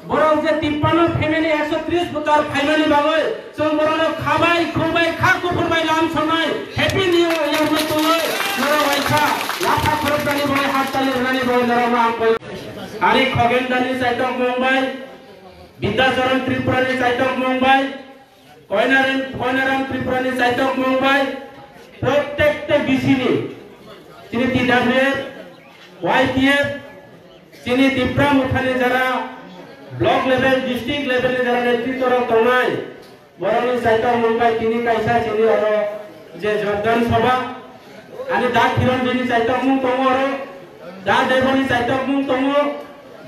বরং যে 53 family 130 বুতার finally বাগৈ जों বরং খাবাই খুবাই খা কুফুরবাই লাম সনাই হ্যাপি নিউ ইয়ার মতো নরা ওয়াইখা লাফা খরবদানি বয় হাততালি রানি বয় নরা আম কই আরে খগেনদানি চাইতক মুম্বাই বিদ্যাচরণ ত্রিপুরানি চাইতক মুম্বাই কয়নারাম ত্রিপুরানি চাইতক মুম্বাই প্রত্যেকটা বিসিনি তিনি টিডব্লিউএফ ওয়াইটিএফ তিনি দিপ্রাম উঠানে যারা ব্লক লেভেল ডিস্ট্রিক্ট লেভেলে যারা নেতৃত্ব তনায় বরং চাইতক মুম্বাই তিনি কাইসা চিনি আরো যে যোগদান সভা आणि दा किरणजनी चाइतक मुं तंग आरो दा देवनी चाइतक मुं तंग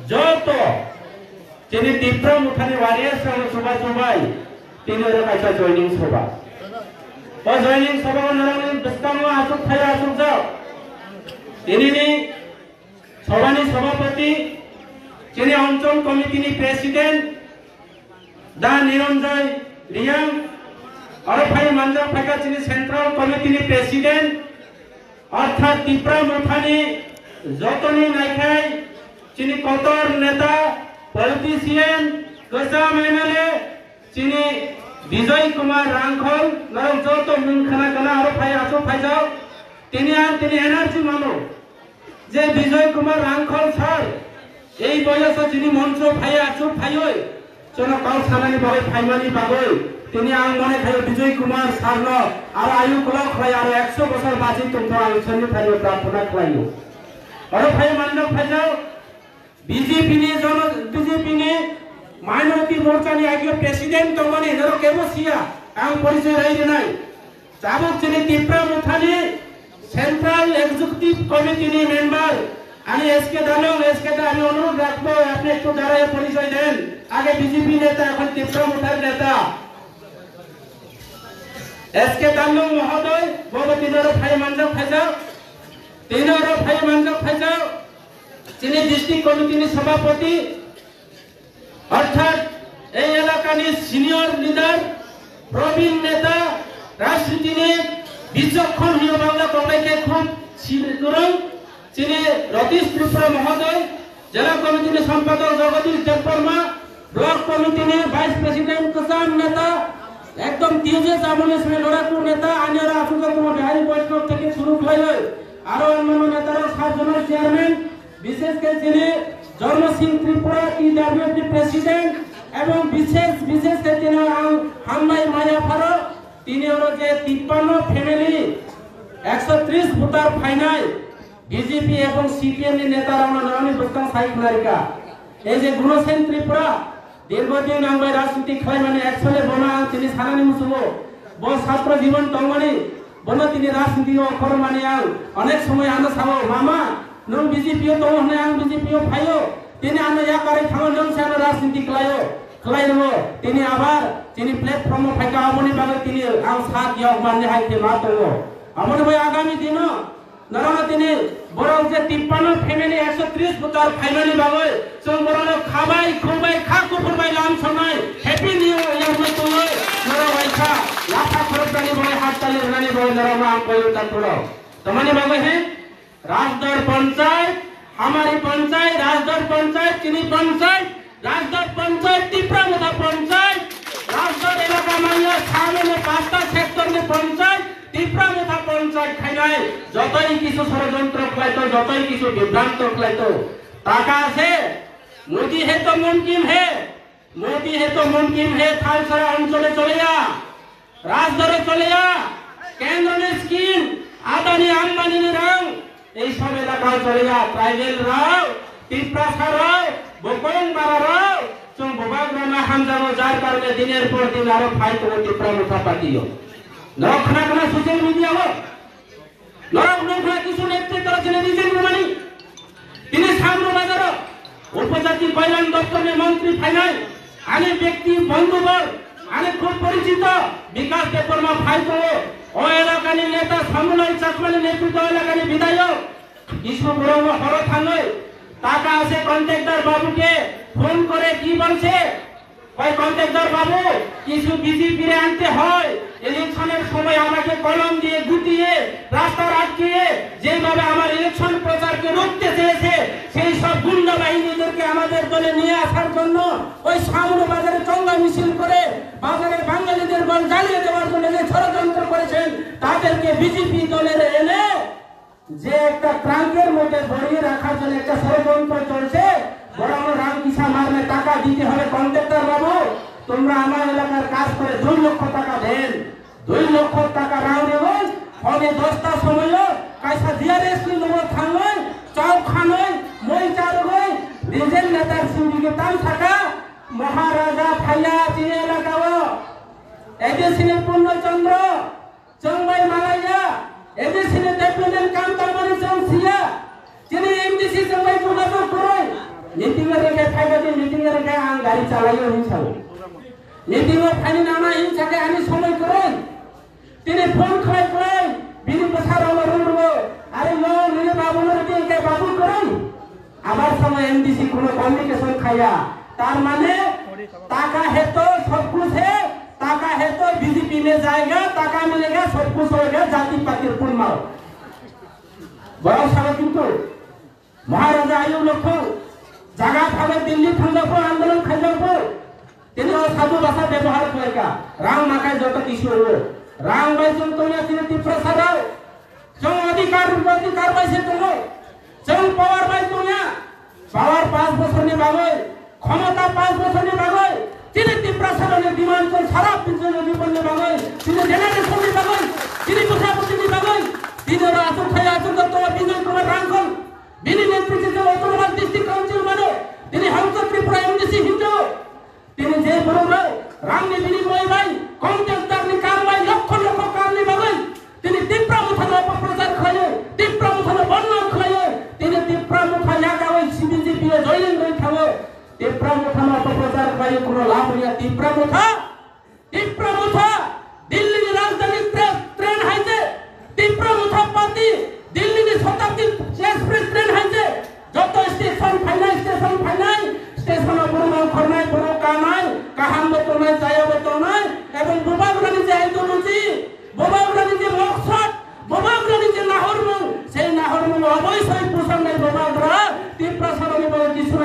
जतो तिनी दिप्राम उठाने वारियर संग सभा सभाय तिनी रो काइसा जॉइनिंग सभा ओ जॉइनिंग सभा नरनि दस्तामो आसुक थाय आसुक जाव तिनी सभानि सभापति तिनी अंचल कमिटिनि प्रेसिडेंट दा निरंजय रियां और फाइ मानजा फाइका तिनी सेंट्रल कमिटिनि प्रेसिडेंट अर्थात दिप्राम उठाने जतनी नायखाय चिनी कतर नेता पॉलिटिशियन गोजाम एमएलए चिनी विजय कुमार रांखल नरम जतो मुंखना कला आरो फाय आसो फायजाव तिनी एनार्जी मानो जे विजय कुमार रांखल सर এই বয়সে যিনি মঞ্চ ফাই আছো ফাইয় চলো কাল সানানি বাগৈ ফাইমানি বাগৈ তিনি আং মনে খায় বিজয় কুমার সারন আর আয়ু ক্লক হয় আর 100 বছর বাঁচি তোমরা আলোচনা খাইও প্রার্থনা খাইও আর ভাই মানব ফাইজাও বিজেপি নি মাইনরিটি মোর্চা নি আগে প্রেসিডেন্ট তমানে এর কেবো সিয়া আং পরিচয় রাইরে নাই চাবক চিনি ত্রিপুরা মুথানি সেন্ট্রাল এক্সিকিউটিভ কমিটি নি মেম্বার আমি এসকে দালং এসকে দা আমি অনুরোধ রাখবো আপনি একটু দাঁড়ায় পরিচয় দেন আগে বিজেপি নেতা এখন ত্রিপুরা মুথার নেতা एसके दालुं महोदय बबो तिनरो फाइ मानजक फाइजाव चिनी डिस्ट्रिक्ट कमिटिनि सभापति अर्थात এই এলাকাनि সিনিয়র লিডার প্রবীণ নেতা রাজনীতিনি বিচক্ষণ হিও বাংলা কংগ্রেসকে খুব শিরগরং চিনি রতীশ ত্রিপুরা মহোদয় জেলা কমিটিनि সম্পাদক জগদীশ দেববর্মা ব্লক কমিটিनि ভাইস প্রেসিডেন্ট কোসাম নেতা एकदम तेजे जामने से लड़ाकू नेता आनेरा आसुका कुमार बिहारी বৈষ্ণব থেকে শুরু হইল আরো অন্যান্য নেতারা সাত জনের চেয়ারম্যান বিশেষ করে যিনি জন্ম সিং ত্রিপুরা টিডব্লিউএফ প্রেসিডেন্ট এবং বিশেষ করে তিনি হামনাই মায়া ফারো তিনি হলো যে 53 ফ্যামিলি 130 ভোটার ফাইনাল বিজেপি এবং সিপিএম এর নেতারা নারায়ণ বস্তান সাইক নারিকা এই যে গুণসেন ত্রিপুরা দীর্ঘদিন আঙ্গাই রাজনীতি খাই মানে একসলে বনা তিনি সানানি মুসুবো ব ছাত্র জীবন তঙ্গনি বনা তিনি রাজনীতি অখর মানে অনেক সময় আনা সাবো মামা নং বিজেপিও তো হনে আং বিজেপিও ফাইও তিনি আনা ইয়া করে থাও নং সানা রাজনীতি খাইলো তিনি আবার তিনি প্ল্যাটফর্ম ফাইকা আমনি বাগে তিনি আং সাত ইয়া মানে হাইতে মাতঙ্গ আমনি ভাই আগামী দিন নরনা তিনি বরং যে 53 ফ্যামিলি 130 বুতার ফাইনালি বাগৈ जों বরং খাবাই খুবাই খা কুফুরবাই লাম সনাই হ্যাপি নিউ ইয়ার মতো নরা ওয়াইখা লাফা খরবদানি বয় হাততালি রানি বয় নরা আম কই তাতড়ো তোমানি বাগৈ হে রাজদর পঞ্চায়েত हमारी पंचायत राजदर पंचायत चिनी पंचायत राजदर पंचायत ত্রিপুরা মুথা पंचायत राजदर एलाका मानिया सामने 5টা সেক্টর নি पंचायत ত্রিপুরা মুথা पंचायत খাইলাই যতই কিছু ষড়যন্ত্র খাইতো যতই কিছু বিভ্রান্ত খাইতো টাকা আছে মোদি হে তো মুমকিন হে থালছড়া অঞ্চলে চলে যা রাজদরে চলে যা কেন্দ্রের স্কিম আদানি আম্বানি রং এই সব এলাকায় চলে যা ট্রাইবেল রাও ত্রিপুরা রাও বকং বারা রাও जों ববাগ্রামা হামজানো যার কারণে দিনের পর দিন আরো ফাইট হতে ত্রিপুরা মুথা পাতিও নরখানা সোশ্যাল মিডিয়া হো নরখানা কিছু নেতৃত্ব ছিলেন নিজের মানি তিনি সামনে বাজার উপজাতি কল্যাণ দপ্তরের মন্ত্রী ফাইনাল আনে ব্যক্তি বন্ধুবর আনে খুব পরিচিত বিকাশ দেববর্মা ফাইতো ও এলাকার নেতা সামুলাই চাকমানি নেতৃত্ব এলাকার বিধায়ক কিছু বড় হর থানয় টাকা আছে কন্ট্রাক্টর বাবুকে ফোন করে কি বলছে ওই কন্ট্রাক্টর বাবু কিছু বিজেপি আনতে হয়, ইলেকশনের সময় আমাকে কলম দিয়ে গুটিয়ে রাস্তা আটকিয়ে যেভাবে আমার ইলেকশন প্রচারকে রুখতে চেয়েছে, সেই সব গুন্ডা বাহিনীদেরকে আমাদের দলে নিয়ে আসার জন্য ওই সামনে বাজারে চঙ্গা মিছিল করে বাজারে বাঙালিদের বল জ্বালিয়ে দেওয়ার জন্য যে ষড়যন্ত্র করেছেন, তাদেরকে বিজেপি দলের এনে যে একটা ট্রাঙ্কের মধ্যে ভরিয়ে রাখার জন্য একটা ষড়যন্ত্র চলছে। বরং রামকৃষ্ণ মারলে টাকা দিতে হবে। কন্ট্রাক্টর বাবু, তোমরা আমার এলাকার কাজ করে 2 লক্ষ টাকা দেন, 2 লক্ষ টাকা রাও দেবেন। ফলে 10টার সময় কাইসা জিআরএস নেব, থানয় চাও খানয় মই চারগই রিজেন নেতার সিন্ডিকে তাম থাকা মহারাজা ফাইয়া চিনে এলাকাও এদেশিনে পূর্ণচন্দ্র চংবাই মালাইয়া এদেশিনে ডেপুটেন্ট কামতামানি চংসিয়া যিনি এমডিসি চংবাই যোগাযোগ করই মিটিং এর রেখে ফাইবাদি মিটিং এর রেখে আং গাড়ি চালাইও হিংসাও মিটিং এর ফাইনি নানা হিংসাকে আমি সময় করই তিনি ফোন খাই কই বিনি পছার হলো রুড়ব আরে লো নিলে বাবুর দিকে বাবু করই আবার সময় এমডিসি কোনো কমিউনিকেশন খাইয়া তার মানে টাকা है तो सब कुछ है, टाका है तो बीजेपी में जाएगा, टाका मिलेगा सब कुछ होगा, जाति पाति पूर्ण मारो बड़ा सारा किंतु महाराजा आयु लोग जगह भावे दिल्ली थांजापो आंदोलन खाइजापो তিনি সাধু ভাষা ব্যবহার করেগা রাম মাকায় যত কিছু হলো রাম ভাই চন্তনিয়া তিনি তীব্রসারাও জং অধিকার পাইছে তুমি জং পাওয়ার ভাই তুমি পাওয়ার 5 বছরের বাগৈ ক্ষমতা 5 বছরের বাগৈ তিনি তীব্রসারের বিমানচল সারা পৃথিবীর জীবনের বাগৈ তিনি জেনারেশনের বাগৈ তিনি প্রশাসনের বাগৈ তিনি রাসু খায়া আছেন তো বিজয় কুমার রাঙ্গল বিনি নেতৃত্বে অটোনমাস ডিস্ট্রিক্ট কাউন্সিল মানে তিনি হাউস ত্রিপুরা এমডিসি হিন্দু তিনি যে বড় রামনি বিনিময় ভাই কন্ট্রাক্টর নি কারবাই লক্ষ লক্ষ কারনি বাগৈ তিনি তীব্র মুথানো অপপ্রচার খায় তীব্র মুথানো বর্ণনা খায় তিনি তীব্র মুথা জায়গা ওই সিবিজেপি জয়েন করে খাও তীব্র মুথানো অপপ্রচার খায় কোনো লাভ হইয়া তীব্র মুথা দিল্লির রাজধানী ট্রেন হাইতে তীব্র মুথা পাতি দিল্লির শতাব্দী এক্সপ্রেস ট্রেন হাইতে যত স্টেশন ফাইনাল স্টেশন বড় খরনাই বড় কানাই কাহাম তো নাই যায়ব তো নাই এবং বোবাগরানি যে আইডিওলজি বোবাগরানি যে মকসদ বোবাগরানি যে নাহরমুং সেই নাহরমুং অবশ্যই পোষণ নাই বোবাগরা তীব্র সারণী বলে কিছু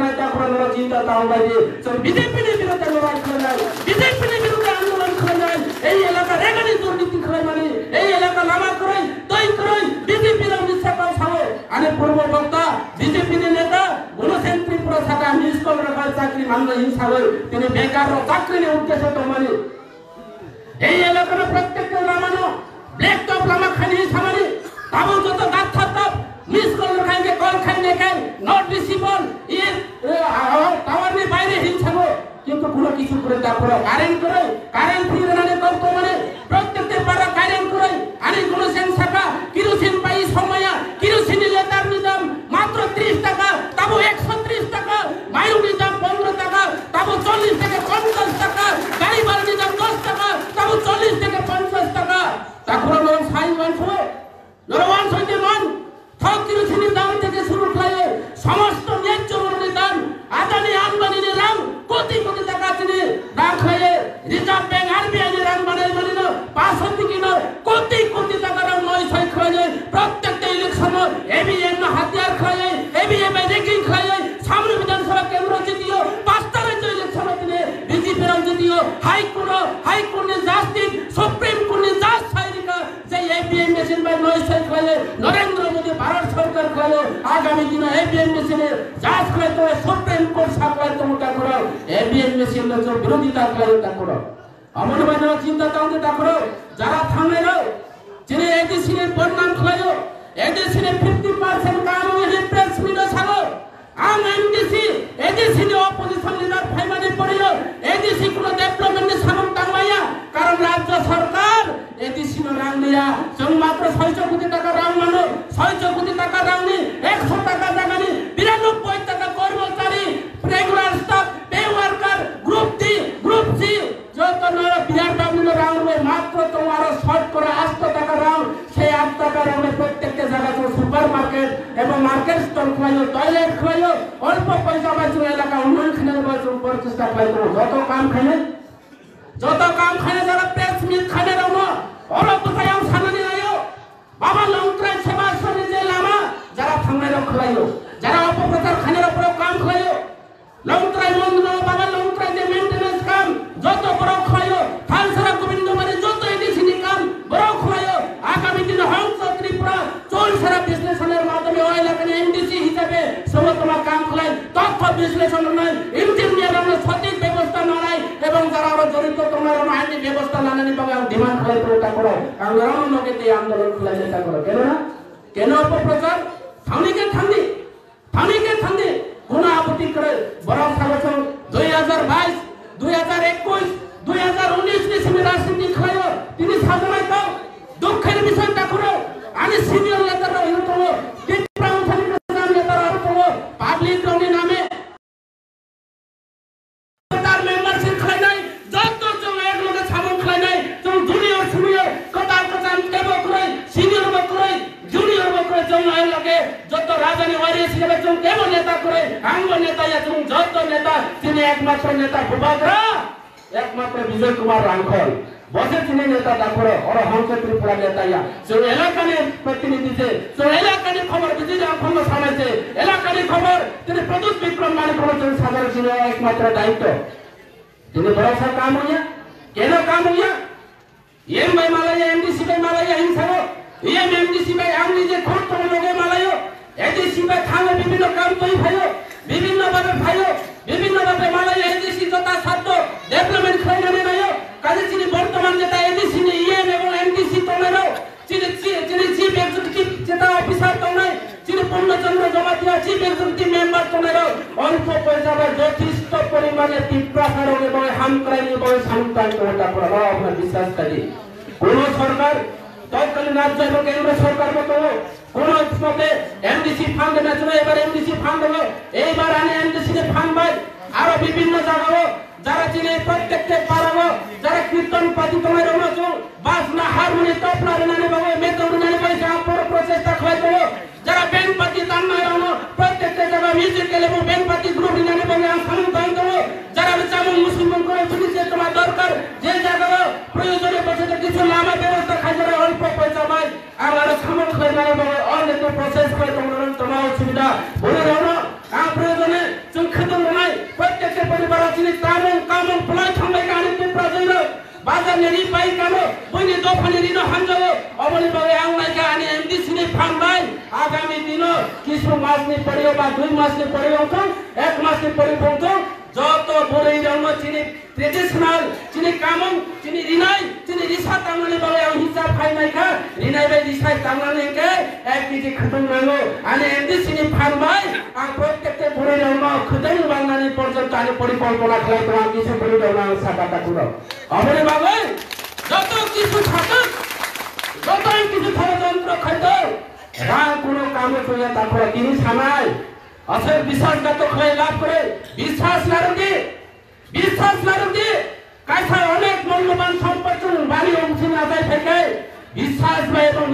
নাই তারপরে চিন্তা তাও বাইরে বিজেপি বিরুদ্ধে লড়াই করে নাই বিজেপি বিরুদ্ধে আন্দোলন করে নাই এই এলাকা রেগানি দুর্নীতি করে মানে এই এলাকা লামা করে তৈ করে বিজেপির মিথ্যা কথা আরে পূর্ব বক্তা বিজেপি নেতা গুণসেন ত্রিপুরা থাকা নিষ্কল রাখার চাকরি মানব হিংসা হয়ে তিনি বেকার চাকরি নিয়ে উঠতেছে তো মানে এই এলাকার প্রত্যেককে নামানো ব্ল্যাক টপ লামা খানি সামানি তাবো যত গাত থাকতাম মিসকল রাখাইকে কল খাই নেখাই নট রিসিবল ইয়ে টাওয়ার নিয়ে বাইরে হিংসা কিন্তু কোনো কিছু করে তারপরে কারেন্ট ফ্রি রানে কম তো মানে প্রত্যেকটা পাড়া কারেন্ট করে আরে গুণসেন শাখা কিরোসিন পাই সময়া কিরোসিন লেটার নিদাম মাত্র 30 টাকা তাবো 130 টাকা মায়ু নিদাম 15 টাকা তাবো 40 থেকে 50 টাকা গাড়ি ভাড়া নিদাম 10 টাকা তাবো 40 থেকে 50 টাকা তারপরে লোক সাই ওয়ান্স নরওয়ান হইতে মান থক কিরোসিনের দাম থেকে শুরু করে সমস্ত ন্যায্য মূল্যের দাম আদানি আম্বানির রাম কোটি কোটি টাকা তিনি রাখ হয়ে রিজার্ভ ব্যাংক আরবিআই এর রাম বানাই মানে না 500 কিলো কোটি কোটি টাকা রাম 900 খায় প্রত্যেকটা ইলেকশন এবিএম হাতিয়ার খায় এবিএম রেকিং খায় সামনে বিধানসভা কেন্দ্র জিতিও 5টা রাজ্য ইলেকশন তিনি বিজেপি রাম জিতিও হাইকোর্টের জাস্টিস সুপ্রিম কোর্টের জাজ সাইরিকা যে এবিএম মেশিন বাই 900 খায় নরেন্দ্র মোদি ভারত সরকার খায় আগামী দিনে এবিএম মেশিনের জাজ খায় তো সুপ্রিম কোর্ট সাকলাই তোমরা করো এবিএম মেশিন লো বিরোধিতা করে তা করো আমন বানা চিন্তা তাও তা করো যারা থামে রো যিনি এডিসিনের বদনাম খায়ো এডিসিনের 50% কাম হয়ে প্রেস মিডিয়া ছাগো আম এমডিসি এডিসিনে অপোজিশন লিডার ফাইমানে পড়িও এডিসি কোন ডেভেলপমেন্টের সামন টাঙ্গাইয়া কারণ রাজ্য সরকার এডিসিনো রাং দিয়া সং মাত্র 600 কোটি টাকা রাং মানো 600 কোটি টাকা রাং নি 100 টাকা টাকা নি 92 টাকা কর্মচারী regular staff pay worker group C যত নয় বিহার ডাবলু রাং মাত্র তোমার শর্ট করে 8 টাকা রাং সেই 8 টাকা রাং প্রত্যেকটা জায়গাতে সুপারমার্কেট এবং মার্কেট স্টল খাইও টয়লেট খাইও অল্প পয়সা বাঁচো এলাকা উন্নয়ন খানের বাঁচো প্রচেষ্টা খাই করো যত কাম খানে যারা প্রেস মিট খানে রমো অরব কোথায় আম সানানি আয়ো বাবা লংত্রাই সেবা সনে যে লামা যারা থামনে রক খাইলো যারা অপপ্রচার খানের উপরে কাম খাইলো লংত্রাই মন্দির বাবা লংত্রাই যে মেইনটেনেন্স কাম যত বড় খাইলো থালসারা গোবিন্দবাড়ি যত এডিসিনি কাম বড় খাইলো আগামী দিনে হংস ত্রিপুরা চোল সারা বিশ্লেষণের মাধ্যমে ওই এলাকায় এনডিসি হিসেবে সব তোমার কাম খাই তথ্য বিশ্লেষণ নয় ইঞ্জিনিয়ার আমরা সঠিক ব্যবস্থা নয় এবং যারা আরো জড়িত তোমার আইনি ব্যবস্থা নানানি পাবে ডিমান্ড খাই প্রটা করো আমরা লোকে এই আন্দোলন খোলাই চেষ্টা করো কেন অপপ্রচার থামিকে কোন আপত্তি করে বরং সাবছর 2022 2021 2019 নিসিমে রাজনীতি খাইও তিনি সাধনাই দাও দুঃখের বিষয়টা করো আমি সিনিয়র নেতারা হইতো ত্রিপুরা উত্থানিক নেতারা হইতো পাবলিক রনি নামে তার মেম্বারশিপ খাই নাই যত জন এক লোকে সামন খাই নাই জন জুনিয়র সিনিয়র কথা দেব করে সিনিয়র করে জুনিয়র করে জন এই লোকে যত রাজধানী ওয়ারিয়াস হিসেবে জন কেমন নেতা করে আঙ্গ নেতা এবং যত নেতা তিনি একমাত্র নেতা ভূপাগ্রা একমাত্র বিজয় কুমার রাঙ্খল বসে তিনি নেতা দেখো ওর হংস ত্রিপুরা নেতা যে এলাকার প্রতিনিধি যে এলাকার খবর বিজয় রাঙ্খল সামাইছে এলাকার খবর তিনি প্রদূত বিক্রম মালিক করেছেন সাধারণ ছিল একমাত্র দায়িত্ব তিনি বড় কাম হইয়া কেন কাম হইয়া এম ভাই মালাইয়া এমডিসি ভাই মালাইয়া হিংসাও এম এমডিসি ভাই আমি যে খোঁজ তোমার লোকে মালাইও এডিসি ভাই থানে বিভিন্ন কাম তৈ ভাইও বিভিন্ন ভাবে মালাইয়া এডিসি যথা সাধ্য ডেভেলপমেন্ট খাই নাইও কাজে তিনি বর্তমান যেটা এডিসি ইএম এবং এমডিসি তোমরাও তিনি চিফ এক্সিকিউটিভ যেটা অফিসার তোমরাই তিনি পূর্ণচন্দ্র জমা দিয়া চিফ এক্সিকিউটিভ মেম্বার তোমরাও অল্প পয়সা যথেষ্ট পরিমাণে তীব্রাকার এবং হামক্রাইনি বলে সামতান তোমরা প্রভাব আপনার বিশ্বাস করি কোন সরকার তৎকালীন রাজ্য এবং কেন্দ্র সরকার মতো কোন মতে এমডিসি ফান্ড নেছিল এবার এমডিসি ফান্ড হলো এইবার আনে এমডিসি ফান্ড পাই আরো বিভিন্ন জায়গাও যারা চিনে প্রত্যেককে পারাবো যারা কীর্তন পাতি তোমার অনুচল বাস না হারমোনি তপলা নানি বাবু মেতর নানি পয়সা পুরো প্রচেষ্টা খাই দেবো যারা ব্যান্ড পাতি তার নয় প্রত্যেকটা জায়গা মিউজিক্যাল এবং ব্যান্ড পাতি গ্রুপ নানি বাবু সামন পাই দেবো যারা চামন মুসলমান করে শুনেছে তোমার দরকার যে জায়গা প্রয়োজনে বসে কিছু নামা ব্যবস্থা খাই যারা অল্প পয়সা পাই আর সামন খাই নানি বাবু অনেক প্রসেস করে তোমার অসুবিধা বলে রহনো প্রয়োজনে চোখেত নাই প্রত্যেকটা পরিবার আছে কামন প্লাই থামে গাড়ি ত্রিপুরা জৈল বাজার নেরি পাই কামো বইনি দফানি রিনো হানজাও অবলি ভাবে আংলাইকা আনি এমডিসি নি ফান্ডাই আগামী দিন কিছু মাস নি পড়িও বা 2 মাস নি পড়িও তো 1 মাস নি পড়িও তো যত বড়ই জন্ম চিনি ট্রেডিশনাল চিনি কামন চিনি রিনাই চিনি রিসা তাংনানি ভাবে হিসাব খাই নাই খা রিনাই ভাই রিসাই তাংনানি কে 1 কেজি খতম নাঙ্গো আনি এমডিসি নি ফান্ডাই আর প্রত্যেকটা বড়ই জন্ম খতম বাংলানি পর্যন্ত আনি পরিকল্পনা খাই তোমার কিছু বড়ই জন্ম সাকাটা করো অবলি ভাবে যত কিছু থাকুক যতই কিছু ষড়যন্ত্র খাইতো কোনো কামে চলে তারপরে তিনি সামাই আসলে বিশ্বাসঘাত খাই লাভ করে বিশ্বাস নারুদি কাছে অনেক মূল্যবান সম্পদ বাড়ি অংশী আদায় থেকে বিশ্বাস এবং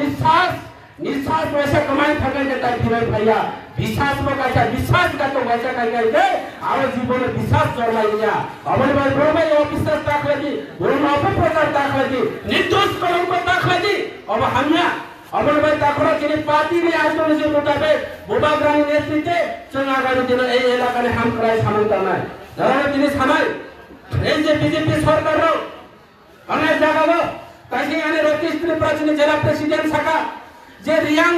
নিঃশ্বাস পয়সা কমাই থাকে যে তাই ফিরে ভাইয়া বিশ্বাস কাছে বিশ্বাসঘাত পয়সা খাই গাইছে আর জীবনে বিশ্বাস জন্মাই দিয়া অবলি ভাই বড় ভাই অবিশ্বাস তাকলে দি বড় অপপ্রচার তাকলে দি নির্দোষ কলঙ্ক তাকলে দি অবহান্যা অবলি ভাই তাকরা তিনি পার্টি নিয়ে আসলে যে মোতাবেক বোবাগ্রামী নেতৃত্বে আগামী দিনে এই এলাকায় হাম করাই সামন্ত নাই যারা তিনি সামাই এই যে বিজেপি সরকারও অনেক জায়গা তাই এখানে রতিস্ত্রী প্রাচীন জেলা প্রেসিডেন্ট শাখা যে রিয়াং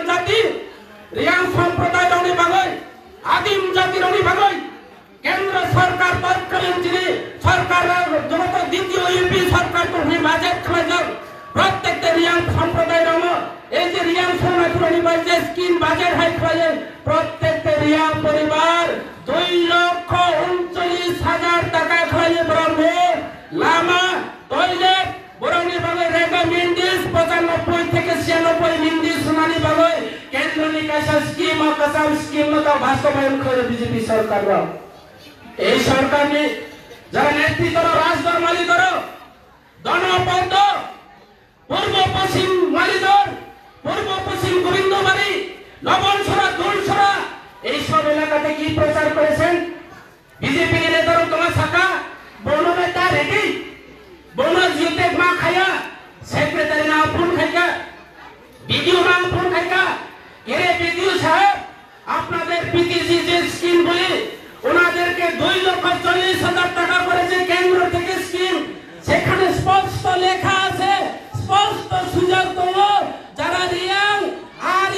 সম্প্রদায় রনি বাগৈ আদিম জাতির রনি বাগৈ কেন্দ্র সরকার তৎকালীন যিনি সরকার যত দ্বিতীয় ইউপি সরকার তো বাজেট খাইছেন প্রত্যেকটা রিয়াং সম্প্রদায় রম এই যে রিয়াং সমাজরনি বাজে স্কিম বাজেট হাই খাইছেন প্রত্যেকটা রিয়াং পরিবার 2,39,000 টাকা খাইয়ে ব্রহ্মে লামা টয়লেট বরনি বাগৈ রেগা মিন্দিস 95 থেকে 96 মিন্দিস সোনানি বাগৈ কেন্দ্র নিকাশা স্কিম ও কাসাম স্কিম তা বাস্তবায়ন করে বিজেপি সরকার এই সরকার নি যারা নেতৃত্ব রাজদর মালিকর দনপদ পূর্ব পশ্চিম মালিদর পূর্ব পশ্চিম গোবিন্দবাড়ি লবণছড়া দুলছড়া এই সব এলাকাতে কি প্রচার করেছেন বিজেপি নেতারা তোমার ভিডিও নাম ফোন খাইকা এরে ভিডিও সাহেব আপনাদের পিটিসি যে স্কিমগুলি ওনাদেরকে 2,40,000 টাকা করে যে কেন্দ্র থেকে স্কিম সেখানে স্পষ্ট লেখা আছে স্পষ্ট সুযোগ দেবো যারা রিয়াং আর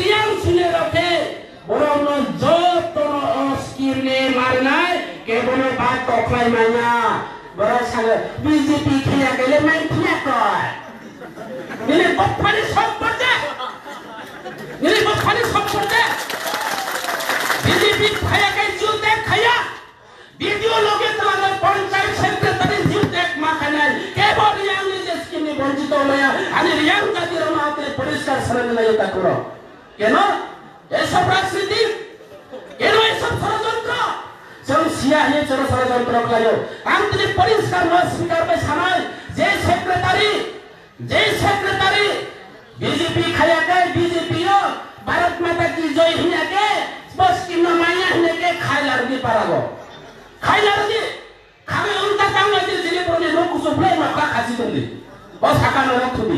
রিয়াং শুনে রাখে বরং যত স্কিম নিয়ে মার নাই কেবল বাদ তফলাই মাইনা বড় সালে বিজেপি খেলা গেলে মাই খেলা কয় নিলে বফানি সব করতে বিজেপি খায়া কে জুতে খায়া ভিডিও লোকে তোলা পঞ্চায়েত সেক্রেটারি জুতে মাখা নাই কেবল রিয়াং নিজে স্কিমে বঞ্চিত হইয়া আমি রিয়াং জাতির মাতে পরিষ্কার সারালে এটা করো কেন এসব রাজনীতি কেন এসব ষড়যন্ত্র যেমন সিয়াহি চলো ষড়যন্ত্র খাইও আমি যদি পরিষ্কার না স্বীকার করে সামাই যে সেক্রেটারি बीजेपी खाया के बीजेपी भारत माता की जय हिना के बस की माया हिने के खाई लड़की पारागो खाई लड़की खावे उल्टा काम है जिले बोले लोग कुछ प्ले मक्का खासी तुम दी बस हाका न रख तुम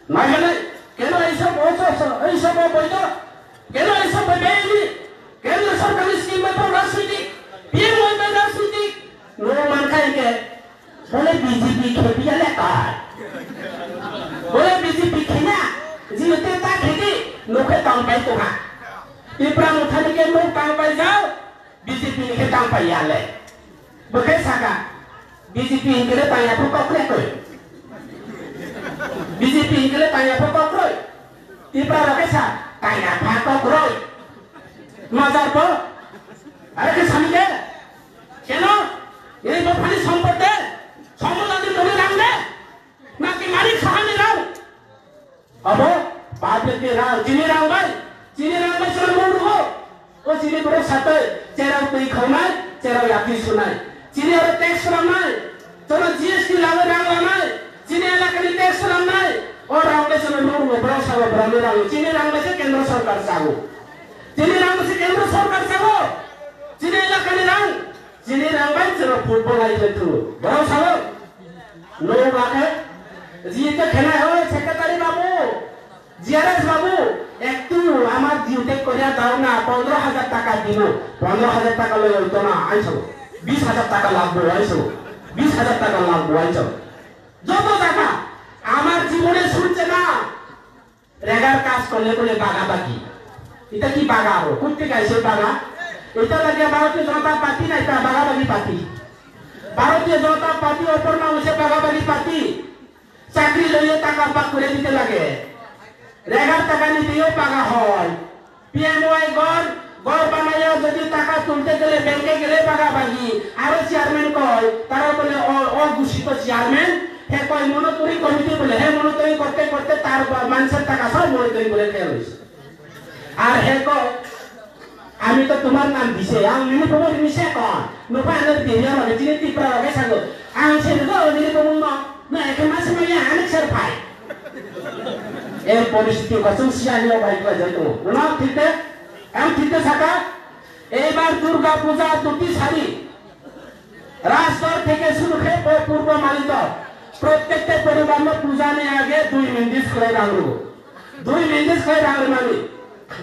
ना है केनो ऐसा बहुत ऐसा बोल दो केनो ऐसा बेबी केंद्र सरकार स्कीम में तो राजनीति पीएम में राजनीति नो मान खाए के बोले बीजेपी खेती ले का बोले बीजेपी खेना जीवते ता खेती लोके काम पाई तो हा इब्राम उठाने के लोग काम पाई जाओ बीजेपी के काम पाई आले बके साका बीजेपी इनके ताया को कोकले कोई बीजेपी इनके ताया को कोकले इब्राम के सा ताया को कोकले मजार को अरे के समझे केनो ये बफानी संपत्ति সম্পত্তি মনে রাখলে নাকি মালিক সাহানি রাও अब बाद के राव चिनी राव भाई सुन मोड़ हो ओ चिनी बड़े साथ चेहरा कोई खाना चेहरा यात्री सुनाए चिनी और टैक्स रमाए चलो जीएसटी लावे राव रमाए चिनी इलाके में टैक्स रमाए और राव के सुन मोड़ हो बड़ा सावा बड़ा राव चिनी राव से केंद्र सरकार सागो चिनी राव से केंद्र सरकार सागो चिनी इलाके में राव चिनी राव भाई चलो फुटबॉल आई ले तू बड़ा सावा लोग आके जीते खेला हो सेक्रेटरी बाबू জিআরএস বাবু একটু আমার ডিউটি করিয়া দাও না 15,000 টাকা দিন 15,000 টাকা লই হইতো না আইছো 20,000 টাকা লাগবে আইছো 20,000 টাকা লাগবে আইছো যত টাকা আমার জীবনে শুনছে না রেগার কাজ করলে বলে বাগা বাকি এটা কি বাগা হবে কোন থেকে আইছে বাগা এটা লাগে ভারতীয় জনতা পার্টি না এটা বাগাবাগি পার্টি ভারতীয় জনতা পার্টি ওপর নাম হচ্ছে বাগাবাগি পার্টি চাকরি লইয়ে টাকা পাক করে দিতে লাগে রেগার টাকা নিতেও পাগা হয় পিএমওয়াই গড় বানাইয়া যদি টাকা তুলতে গেলে ব্যাংকে গেলে পাগা বাগি আরো চেয়ারম্যান কয় তারা বলে অঘোষিত চেয়ারম্যান হে কয় মনোতরি কমিটি বলে হে মনোতরি করতে করতে তার মানুষের টাকা সব মনোতরি বলে খেয়ে রয়েছে আর হে কয় আমি তো তোমার নাম দিছে আমি নিরুপম মিশে কয় নোপানের দিয়ে লাগে যিনি ত্রিপুরা লাগে সাগো আমি ছেড়ে দাও নিরুপম না একে মাসে মাসে অনেক স্যার পাই এই পরিস্থিতি কসম সিয়ানিও ভাই কয় যেত ওনা ঠিকতে থাকা এইবার দুর্গা পূজা দুটি শাড়ি রাজদর থেকে শুরু করে পূর্ব মালিত প্রত্যেকটা পরিবার পূজা নিয়ে আগে 2 মিনিট করে রাখবো 2 মিনিট করে রাখবো মানে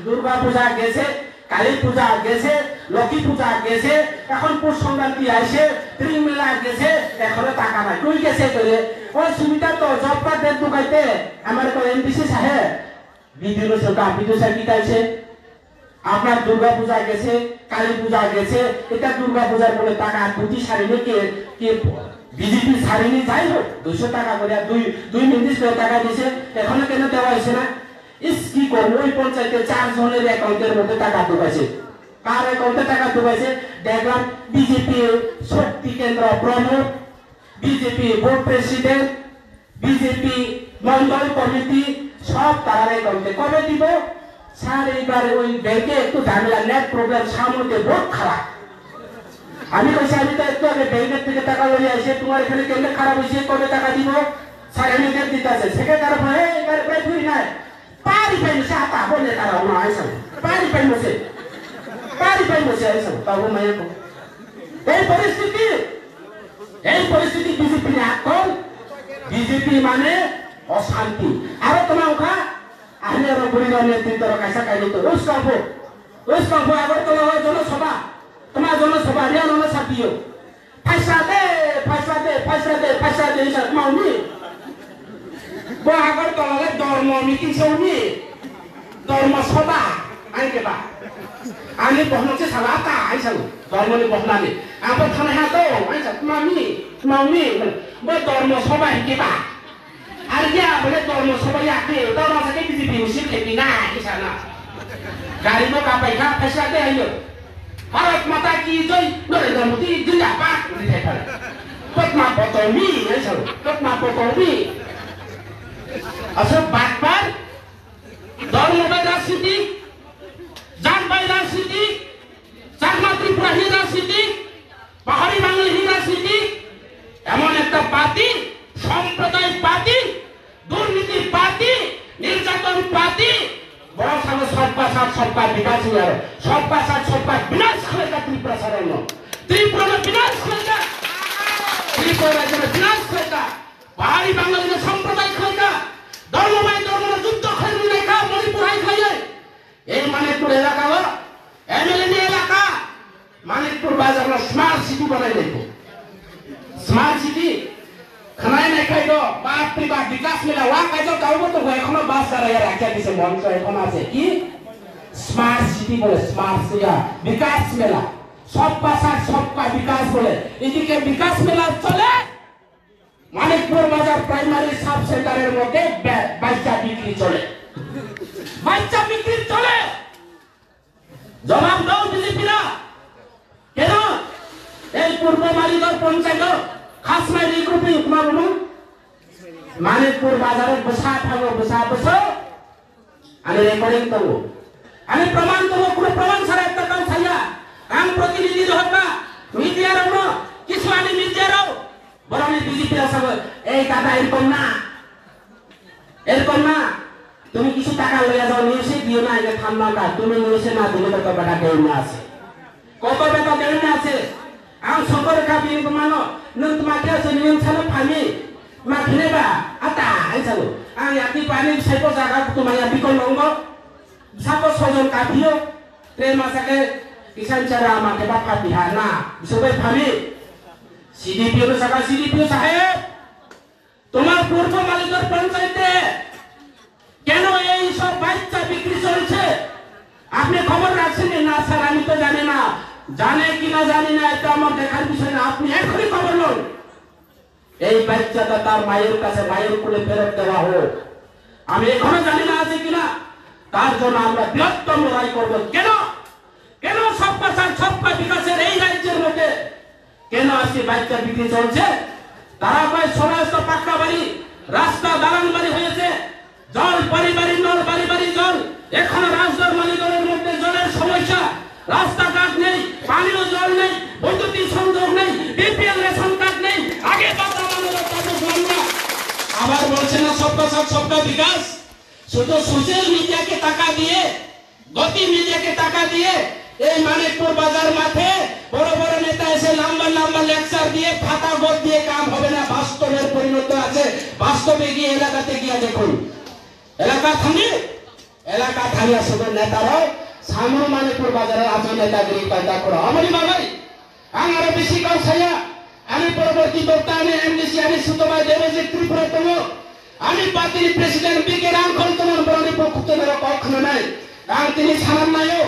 দুর্গা পূজা গেছে কালী পূজা গেছে লক্ষ্মী পূজা গেছে এখন পৌষ সংক্রান্তি আসে ত্রিং মেলা গেছে এখনো টাকা নাই কই গেছে করে ওই সুবিধা তো জব কার্ডের দোকাইতে আমার কো এমডিসি সাহেব ভিডিও সরকার ভিডিও সাহেব কি কাইছে আপনার দুর্গা পূজা গেছে কালী পূজা গেছে এটা দুর্গা পূজার বলে টাকা দুটি শাড়ি নিয়ে কে বিজেপি শাড়ি নিয়ে যাই হোক 200 টাকা করে 2 মিনিট করে টাকা দিয়েছে এখনো কেন দেওয়া হয়েছে না इसकी कोई पंचायत 4 জনের অ্যাকাউন্টের মধ্যে টাকা ঢুকাইছে কার অ্যাকাউন্টে টাকা ঢুকাইছে দেখলাম বিজেপি শক্তি কেন্দ্র প্রমুখ BJP board president BJP Mondal committee সব তার অ্যাকাউন্টে কবে দিব স্যার এইবার ওই ব্যাংকে একটু ঝামেলা নেট প্রবলেম সামনে বহুত খারাপ আমি কইছি আমি তো একটু আগে ব্যাংকের থেকে টাকা লই আসে তোমার এখানে কেন খারাপ হইছে কবে টাকা দিব স্যার আমি দেব দিতাছে সেক্রেটারি ভাই এবার প্রায় ফ্রি নাই পারি পাই সে আতা বলে তারা ওনা আইসা পারি পাই আইসা তাও মাইয়া কো এই পরিস্থিতি বিজেপি না কোন বিজেপি মানে অশান্তি আর তোমার ওখা और बुढ़ीरा नेतृत्व कैसा कहीं तो उसका वो अगर तो लगा जनसभा तुम्हारा जनसभा रिया नमः साथियों फैसला दे सर माउनी वो अगर तो लगा धर्म मीटिंग से उन्हीं धर्म सभा आए के बाद आने पहुँच से सलाता आई सब धर्म ने पहुँचना नहीं आप थाने हैं तो आई सब माउनी वो धर्म सभा ही के बाद आर्या बोले धर्म सभा याके धर्म से किसी भी उसी खेती ना ऐसा ना गाड़ी में का पैसा फैसला दे आइयो भारत माता की जय नरेंद्र मोदी जिंदाबाद पद्मा पटौनी ऐसा पद्मा पटौनी असर बात पर धर्म राजनीति जात भाई राजनीति चाकमा त्रिपुरा ही राजनीति पहाड़ी बांग्ला ही राजनीति एमन एक पार्टी सांप्रदायिक पार्टी दुर्नीति पार्टी निर्यातन पार्टी बड़ा सारा सबका विकास हुआ है सबका विनाश करेगा त्रिपुरा सरल त्रिपुरा में विनाश करेगा त्रिपुरा राज्य में विनाश करेगा पहाड़ी बांग्ला में सांप्रदायिक करेगा धर्म में युद्ध खरीद देखा मणिपुर आई खाइए ये मणिपुर इलाका वो एमएलए इलाका मणिपुर बाजार में स्मार्ट सिटी बनाई देखो स्मार्ट सिटी खनाई नहीं खाई दो बाप रे बाप विकास मिला वहाँ खाई दो गाँव में तो वह खना बात कर रहा है राजा किसे मन का खना से कि स्मार्ट सिटी बोले स्मार्ट सिटी विकास मिला सबका विकास बोले इसी के विकास मिला चले मणिपुर बाजार प्राइमरी सब सेंटर मध्य बच्चा बिक्री चले जवाब दो बीजेपी ना क्या पूर्व मालिक पंचायत खास में एक रुपये उपमा बोलूं मणिपुर बाजार में बसा अने रेकॉर्डिंग तो वो अने प्रमाण तो वो कुछ प्रमाण सारा एक तक साया काम प्रतिनिधि जो होगा मीडिया रहो किस वाले मीडिया रहो बड़ा में बीजेपी रहा सब एक दादा एरकम ना तुम्हें किसी टाका ले जाओ न्यूज़ दियो ना ये थामना का तुम्हें न्यूज़ ना तुम्हें तो कब बड़ा कहीं ना से कोपर में तो कहीं ना से आम संकर का भी इनको मानो नंद मात्रा से नियम चलो फामी माखने बा आता ऐसा लो आम याकी पानी सेपो जागा तुम्हारे यहाँ बिको लोगों सापो सोजन काटियो ट्रेन मासा के किसान चरा माके बात खाती है ना सुबह फामी सीडीपीओ ने सका सीडीपीओ साहेब तुम्हार पूर्व मालिक पंचायत কেন এই সব বাচ্চা বিক্রি চলছে আপনি খবর রাখছেন না স্যার আমি তো জানি না জানে কিনা জানি না এটা আমার দেখার বিষয় না আপনি এখনই খবর লন এই বাচ্চাটা তার মায়ের কাছে মায়ের কোলে ফেরত দেওয়া হোক আমি এখনো জানি না আছে কিনা তার জন্য আমরা বৃহত্তম লড়াই করব কেন কেন সবকা বিকাশের এই রাজ্যের মধ্যে কেন আজকে বাচ্চা বিক্রি চলছে তারা কয় সমাজ তো পাক্কা বাড়ি রাস্তা দালান বাড়ি হয়েছে জল বাড়ি নল বাড়ি জল এখন রাজধার মালিকের মধ্যে জলের সমস্যা রাস্তাঘাট নেই পানীয় জল নেই বৈদ্যুতিক সংযোগ নেই বিপিএল রেশন কার্ড নেই আগে আবার বলছে না সবকা বিকাশ শুধু সোশ্যাল মিডিয়াকে টাকা দিয়ে গতি মিডিয়াকে টাকা দিয়ে এই মানিকপুর বাজার মাঠে বড় নেতা এসে লম্বা লেকচার দিয়ে ফাটা গদ দিয়ে কাম হবে না বাস্তবের পরিণত আছে বাস্তবে গিয়ে এলাকাতে গিয়ে দেখুন এলাকা থানিয়া সদর নেতারাও সামর মানিকপুর বাজারে আজ নেতাগিরি কায়দা করা আমারই বাবাই আরো বেশি কাউ ছায়া আমি পরবর্তী বক্তা আমি এমডিসি আমি সুতমা দেবজি ত্রিপুরা তম আমি পার্টির প্রেসিডেন্ট বিকে রামখন তোমার বরণী পক্ষ তোমার কখনো নাই কারণ তিনি ছাড়ান নাইও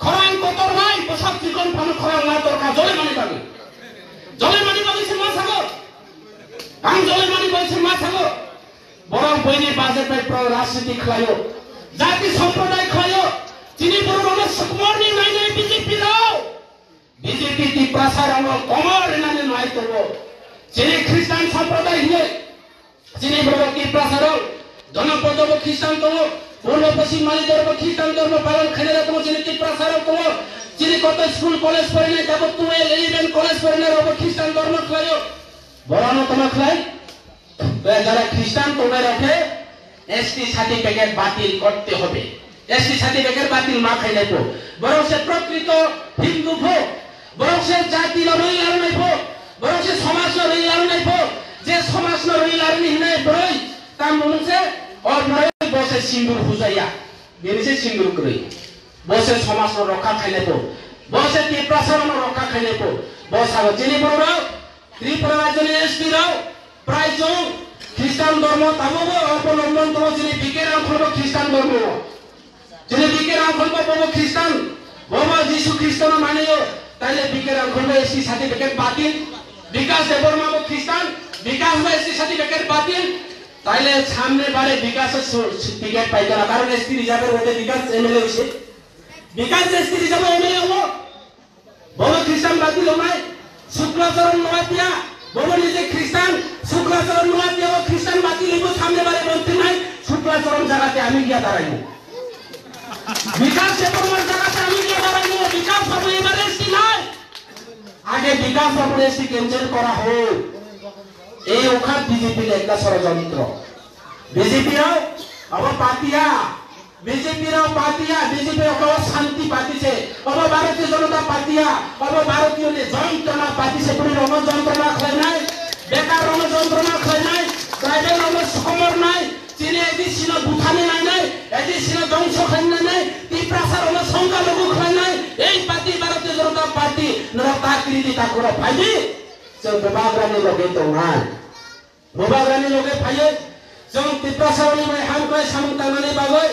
খরাং কতর নাই বসাব ত্রিকোণ ফানো খরাং না দরকার জলে মানি পাবি সে মা সাগর আমি জলে মানি পাবি সে মা সাগর বরং বইনি বাজেট রাজনীতি খাইও জাতি সম্প্রদায় খাইও তিনি বড় মর্নিং নাই বিজেপি রাও বিজেপি ত্রিপুরা সারানো কমর এনানে নয় করব যিনি খ্রিস্টান সম্প্রদায় হিয়ে যিনি বড় ত্রিপুরা সারাও জনপদ খ্রিস্টান তম পূর্ব পশ্চিম মালি ধর্ম খ্রিস্টান ধর্ম পালন খেলে তম যিনি ত্রিপুরা সারাও তম যিনি কত স্কুল কলেজ পড়ে নাই যাব তুমি 11 কলেজ পড়ে নাই রব খ্রিস্টান ধর্ম খাইও বড় তোমা খাই যারা খ্রিস্টান তোমরা রাখে এসটি সার্টিফিকেট বাতিল করতে হবে এসটি সার্টিফিকেট বাতিল না খাইলে তো বরং সে প্রকৃত হিন্দু হোক বরং সে জাতি রইলার নাই হোক বরং সে সমাজ রইলার নাই হোক যে সমাজ রইলার নাই বরই তার মনে और बसे সিন্দুর হুজাইয়া বেনিছে সিন্দুর করি বসে সমাজ রক্ষা খাইলে তো বসে ত্রিপ্রাসারণ রক্ষা খাইলে তো বস আগে চিনি পড়ো ত্রিপুরা রাজ্যের এসপি রাও প্রায় জন খ্রিস্টান ধর্ম তাবো অবলম্বন তো যিনি বিকের আখলব খ্রিস্টান ধর্ম যিনি বিকের আখলব বব খ্রিস্টান বাবা যিশু খ্রিস্টান মানিও তাইলে বিকের আখলব এসি সার্টিফিকেট বাতিল বিকাশ দেববর্মা খ্রিস্টান বিকাশ বা এসি সার্টিফিকেট বাতিল তাইলে সামনে বারে বিকাশের টিকিট পাইতো না কারণ এসটি রিজার্ভের মধ্যে বিকাশ এমএলএ হইছে বিকাশ এসটি রিজার্ভ এমএলএ হবো বড় খ্রিস্টান বাতিল নাই শুক্লাচরণ নোয়াতিয়া বড় নিজে খ্রিস্টান শুক্লাচরণ নোয়াতিয়া ও খ্রিস্টান বাতিল হইব সামনে বারে মন্ত্রী নাই শুক্লাচরণ জায়গাতে আমি গিয়া দাঁড়াইব বিকাশ দেববর্মার জায়গাতে আমি গিয়া দাঁড়াইব বিকাশ বাবু এবারে এসটি নাই আগে বিকাশ বাবুর এসটি ক্যান্সেল করা হোক এই ওখান বিজেপি একটা ষড়যন্ত্র বিজেপিরাও আবার পাতিয়া বিজেপিরাও পাতিয়া বিজেপি শান্তি পাতিছে আবার ভারতীয় জনতা পাতিয়া আবার ভারতীয় যন্ত্রণা পাতিছে কোনো রণযন্ত্রণা খায় নাই বেকার রণযন্ত্রণা খায় নাই ট্রাইবেল সমর নাই চীনে এদি ছিল বুথানি নাই নাই এদি ছিল ধ্বংস খাই নাই ত্রিপ্রাসার সংখ্যালঘু খায় নাই এই পার্টি ভারতীয় জনতা পার্টি নরতাকৃতি তাকুর ভাইজি जों बोबाग्रानि लगे दंनाय बोबाग्रानि लगे फायो जों त्रिप्रासारनि बाय हामखौ सामु दानानै बागै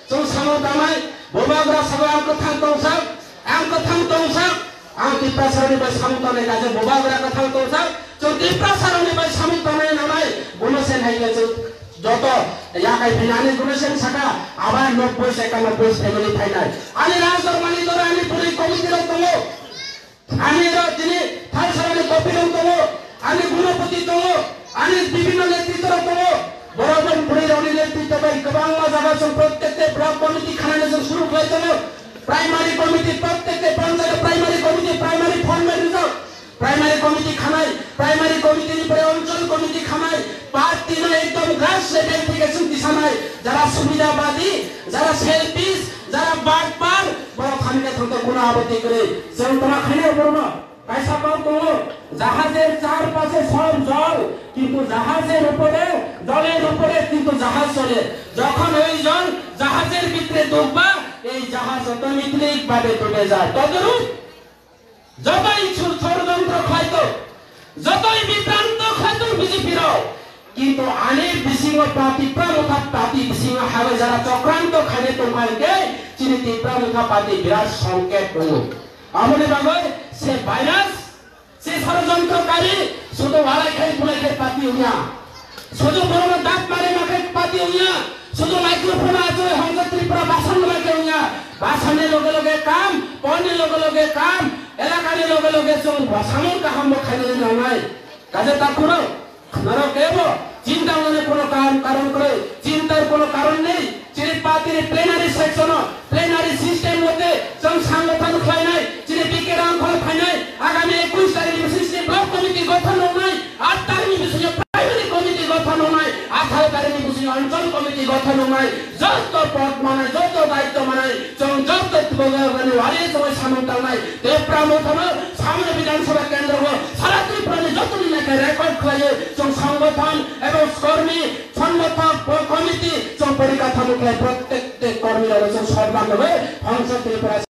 जों सामु दानाय बोबाग्रा साबा आंखौ थां दंसा आं त्रिप्रासारनि बाय सामु दानाय गाजे बोबाग्रा थां दंसा जों त्रिप्रासारनि बाय सामु दानाय नालाय गुणसेन हायले जों যত ইয়াকাই ফিনানি গুণসেন সাকা আবার 90 91 ফ্যামিলি ফাইনাল আনি রাজদরবানি ধরে আনি পুরি কমিটির দল আমি যিনি থালসারানি কপিলন দল আমি গুণপতি দল আমি বিভিন্ন নেতৃত্বর দল বরাবর পুরী রনি নেতৃত্ব বাই গোবাংলা জায়গা সব প্রত্যেকটা ব্লক কমিটি খানানে শুরু হয়ে গেল প্রাইমারি কমিটি প্রত্যেকটা panchayat primary committee primary format reserve primary committee খানায় প্রাইমারি কমিটির উপরে অঞ্চল কমিটি খানায় পার্টি না একদম গ্রাস লেভেল থেকে দিশানায় যারা সুবিধাবাদী যারা সেলফিশ যারা বাটপার বড় খানিকে থাকতে কোনো আপত্তি করে যেমন তোমার খাইলে বলব পয়সা পাও তো জাহাজের চারপাশে সব জল কিন্তু জাহাজের উপরে জলের উপরে কিন্তু জাহাজ চলে যখন ওই জল জাহাজের ভিতরে ডুববা এই জাহাজ অটোমেটিক ভাবে ডুবে যায় তদরূপ যতই ষড়যন্ত্র খাইতো যতই বিভ্রান্ত খাইতো বিজেপিরাও কিন্তু আনে বিসিং পার্টি প্রমুখা পার্টি বিসিং হাবে যারা চক্রান্ত খাইলে তোমাকে চিনি প্রমুখা পার্টি বিরাট সংকেত হলো আমাদের বাগৈ সে ভাইরাস সে ষড়যন্ত্রকারী শুধু ওয়ালাই খাই ফুলাই খাই পার্টি হইয়া শুধু বড় দাঁত মারে মাখে পার্টি হইয়া শুধু মাইক্রোফোন আছে হংস ত্রিপুরা ভাষণ লাগে হইয়া ভাষণের লগে লগে কাম পনের লগে লগে কাম এলাকার লগে লগে চল ভাষণের কাহাম খাইলে নাই কাজে তা করো নরক দেব চিন্তা মনে কোনো কারণ করে চিন্তার কোনো কারণ নেই চিনি পার্টির প্লেনারি সেকশন প্লেনারি সিস্টেম মধ্যে সব সংগঠন খায় নাই চিনি বিকের অঙ্কন খায় নাই আগামী 21 তারিখে সিস্টেম ব্লক কমিটি গঠন নাই 8 তারিখে বিষয়ে প্রাইমারি কমিটি গঠন নাই 18 তারিখে বিষয়ে অঞ্চল কমিটি গঠন নাই যত পদ মানে যত দায়িত্ব মানে যত মানে ওয়ারিয়ে সময় সামন্তাল নাই দেবপ্রামথন সামনে বিধানসভা কেন্দ্র সারা ত্রিপুরাতে যত দিনকে রেকর্ড খাইয়ে সংগঠন এবং কর্মী সংগঠক কমিটি পরিকাঠামো প্রত্যেকটা কর্মীরা সর্বাঙ্গ হয়ে অংশ ত্রিপুরা